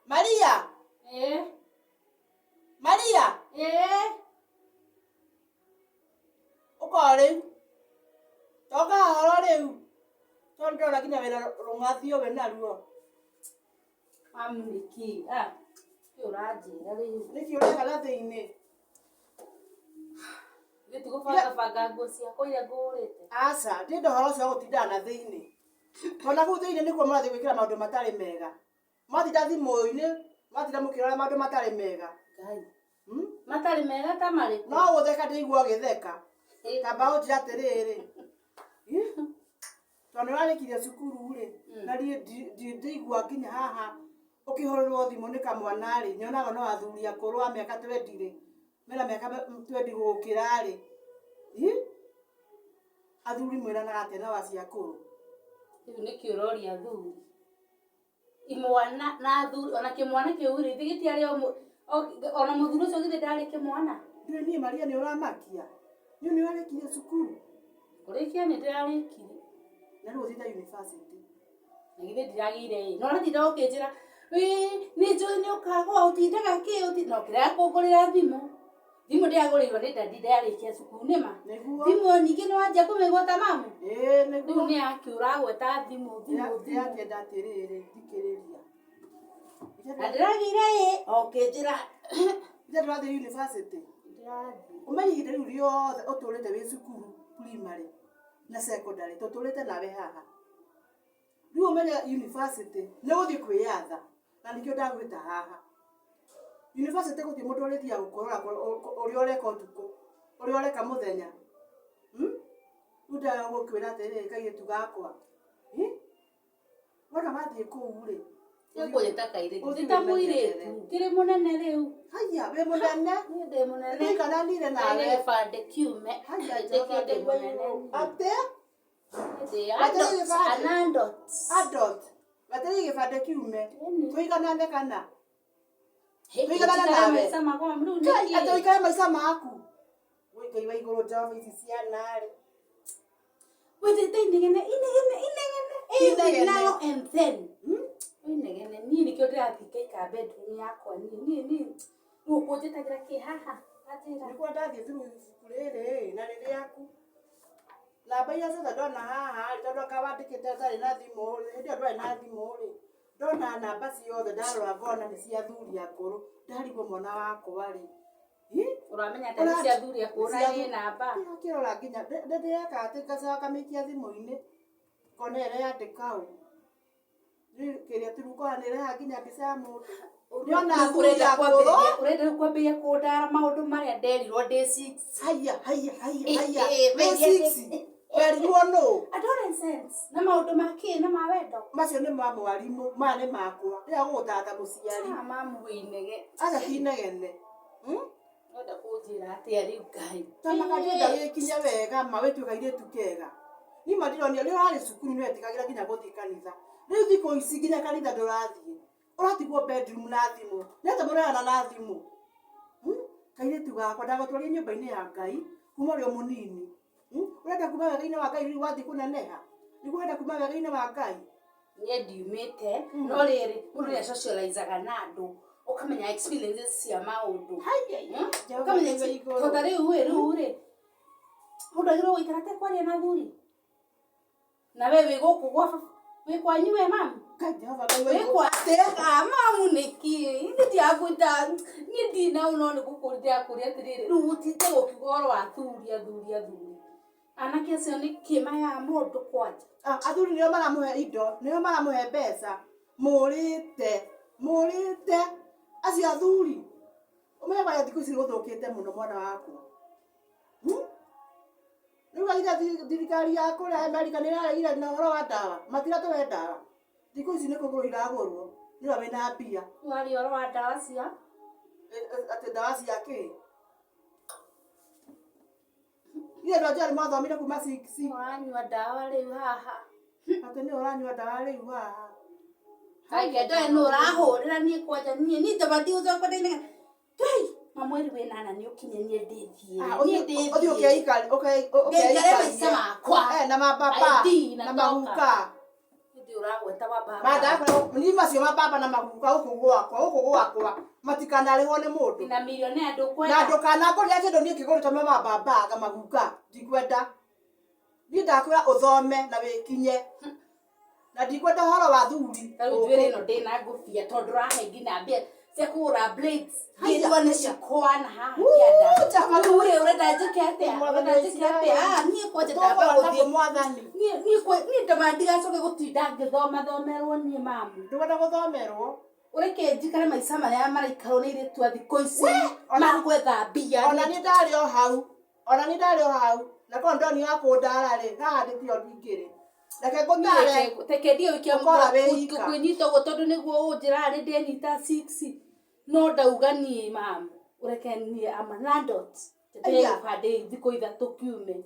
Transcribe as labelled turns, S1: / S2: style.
S1: Maria. Maria. Maria. Ukore. Toka horo reu. Tonto lakini wena rungathio wena ruo.
S2: Amniki. Kiuraje reu.
S1: Niki ureka lathe-ini.
S2: Gĩtigũbanga nguo ciakwa iria ngũrĩte.
S1: Aca, ndĩ ndohoro cia gũtinda na thĩinĩ. Tona kũu thĩinĩ nĩkuo mũrathiĩ gwĩkĩra maũndũ matarĩ mega. Mwatinda thimũ-inĩ, mwatinda mũkĩrora maũndũ matarĩ mega.
S2: Ngai. Matarĩ mega ta marĩkũ?
S1: No gũtheka ndĩigua ũgĩtheka. Kamba ũnjĩra atĩrĩrĩ. Tondũ nĩwarĩkirie cukuru-rĩ, na ndĩigua nginya haha ũkĩhũrĩrwo thimũ nĩ kamwana-rĩ, nyonaga no athuri akũrũ a mĩaka 20-rĩ. Mena mĩaka 20 gũkĩra-rĩ. Athuri mwĩranaga atĩa na wacia akũrũ?
S2: Rĩu nĩkĩo ũroria athuri. Imwana na athuri, ona kĩmwana kĩu-rĩ, gĩtiarĩ ona mũthuri ũcio githĩ ndarĩ kĩmwana.
S1: Ndiũĩ niĩ Maria nĩũramakia. Nĩwarĩkirie cukuru.
S2: Kũrĩkia nĩndĩrarĩkirie.
S1: Na rĩu ũthiĩte university.
S2: Na githĩ ndiragĩire no ũratinda ũkĩnjĩra nĩnjũĩ nĩũkagũa ũtindaga kĩ no kĩrakũngũrĩra thimũ. Thimũ ndĩagũrĩirwo nĩ dadi ndarĩkia cukuru nĩma. Thimũ ningĩ nĩwanjia kũmĩgweta mamu.
S1: Nĩguo.
S2: Rĩu nĩakĩũragweta thimũ.
S1: Ndĩrakĩenda atĩrĩrĩ, thikĩrĩria.
S2: Na ndĩragĩire ũkĩnjĩra
S1: ithe ndũrathiĩ university. Ũmenye ihinda rĩu rĩothe ũtũrĩte wĩ cukuru primary na secondary tũtũrĩte nawe haha. Rĩu ũmenye university nĩ gũthiĩ kwĩyatha na nĩkĩo ndagwĩta haha. University gũthiĩ mũndũ ũrĩthiĩ gũkorora ũrĩa ũreka ũtukũ, ũrĩa ũreka mũthenya. Uda gũkwĩra atĩrĩrĩ kairĩtu gakwa. Wona wathiĩ kũu-rĩ.
S2: Ũgwĩta kairĩtu. Ti ta mũirĩtu. Kĩrĩ mũnene rĩu.
S1: Haya, wĩ mũnene.
S2: Niĩ ndĩ mũnene.
S1: Ndĩigananire nawe.
S2: Gĩbandĩ kiume.
S1: Haya, ndĩ mũnene. Atĩ?
S2: An adult.
S1: Adult. Batari gĩbandĩ kiume. Tũiganane kana?
S2: Tũiganane nawe.
S1: Atĩ ũikare maica maku. Ngai wa igũrũ Jehova ici ciana-rĩ.
S2: Wĩtĩte inegene. Now and then. Inegene. Niĩ nĩkĩo ndĩrathiĩ ngaikara bedroom yakwa. Niĩ. Rĩu ũkũnjĩtagĩra kĩ haha?
S1: Nĩkuo ndathiĩ through ibuku rĩrĩ na rĩrĩ yaku. Namba iria ciothe ndona haha tondũ kawandĩkĩte ũtarĩ na thimũ, hĩndĩ ĩyo ndwarĩ na thimũ-rĩ, ndona namba ciothe ndarora ngona nĩ cia athuri akũrũ, ndarigwo mwana wakwa-rĩ.
S2: Ũramenya atĩ nĩ cia athuri akũrũ na nĩ namba.
S1: Kĩrora nginya ndĩreka atĩ ngacoka kamĩikia thimũ-inĩ ngona ĩrĩa yandĩka ũũ. Kĩrĩa turukora nĩreha nginya mbica ya mũndũ. Nĩona athuri akũrũ.
S2: Ũrenda kwambia kũndara maũndũ marĩa nderirwo ndĩ 6.
S1: Haya. Ndĩ 6. Werirwo nũ?
S2: Adolescence. Na maũndũ ma kĩ na ma wendo.
S1: Macio nĩ ma mwarimũ, maya nĩ makwa. Rĩrĩa gũgũtata mũciari.
S2: Mamu wĩnege.
S1: Aca ti inegene.
S2: Wenda kũnjĩra atĩa rĩu Ngai.
S1: Tamaka ndĩenda wĩkinye wega ma wĩtuĩka kairĩtu kega. Niĩ mandironia rĩu harĩ cukuru nĩwetigagĩra nginya gũthiĩ kanitha. Rĩu thikũ ici nginya kanitha ndũrathiĩ. Ũratigwo bedroom na thimũ. Nĩatĩ mũrerana na thimũ. Kairĩtu gakwa ndagũtwaria nyũmba-inĩ ya Ngai kuma ũrĩ o mũnini. Ũrenda kuma wega-inĩ wa Ngai rĩu wathiĩ kũneneha. Nĩguo ũrenda kuma wega-inĩ wa Ngai.
S2: Niĩ ndiumĩte no rĩrĩ mũndũ nĩasocializaga na andũ ũkamenya experiences cia maũndũ. Ũkamenya tondũ rĩu-rĩ mũndũ agĩrĩirwo gũikara atekwaria na athuri. Na we wĩ gũkũ wĩ kwanyu we mamu. Mamu nĩkĩ ndiagwĩta niĩ ndina no nĩ gũkũrĩte akũrĩa atĩrĩrĩ rĩu gũtinde gũkiuga ũhoro wa athuri. Anake acio nĩ kĩmayaga mũndũ kwanja.
S1: Athuri nĩo maramũhe indo, nĩo maramũhe mbeca. Mũrĩte. Acio athuri. Ũmenye waya thikũ ici gũthũkĩte mũno mwana wakwa. Rĩu gaitha thirikari ya kũrĩa Amerika nĩraregire na ũhoro wa ndawa. Matiratũhe ndawa. Thikũ ici nĩ kũgũrwo iragũrwo. Nĩwe wĩna mbia.
S2: Wari ũhoro wa ndawa cia?
S1: Atĩ ndawa cia kĩ? Niĩ andũ acio mathomire kuma 6.
S2: Ũranyua ndawa rĩu haha.
S1: Atĩ nĩ ũranyua ndawa rĩu haha.
S2: Kaingĩ ndoĩ nĩ ũrahũrĩra niĩ kwanja niĩ tabati ũcoka ndĩnega. Ngai mamweri wĩnana nĩ ũkinye niĩ ndĩthiĩ.
S1: Ũthiĩ ũkeikari.
S2: Ngengere maica makwa.
S1: Na mababa na mahuka.
S2: Ndi uragweta wa baba.
S1: Manda ni macio mababa na maguka uku gwakwa matikanarihwo ni mundu.
S2: Na milioni andu kwenda.
S1: Na ndukana ko ria kindu ni kigurita mababa ga maguka ndikwenda. Ni ndakwira uthome na wikinye. Na ndikwenda horo wa thuri.
S2: Taru njwire no ndina ngufia tondu rahe ngina mbia cia kugura blades. Ndwa ni cikwana ha kianda. Ure urenda njike atia. Nie kwaje tamba guthie
S1: mwathani.
S2: Nie ndama ndigacoke gutinda ngithoma thomerwo nie mamu.
S1: Ndwenda guthomerwo.
S2: Ureke njikare maica maria maraikaro ni ire twa thikũ ici. Magwetha mbia.
S1: Ona ni ndari o hau. Na ko ndoni yako ndara ri. Haha nditio ndingiri. Reke ngutare.
S2: Teke ndio ikia kunyita ugo tondu niguo unjira ri ndenita 6. No ndauga nie mamu. Ureke nie ama landlord. Tete pade thikũ ithatũ kiume.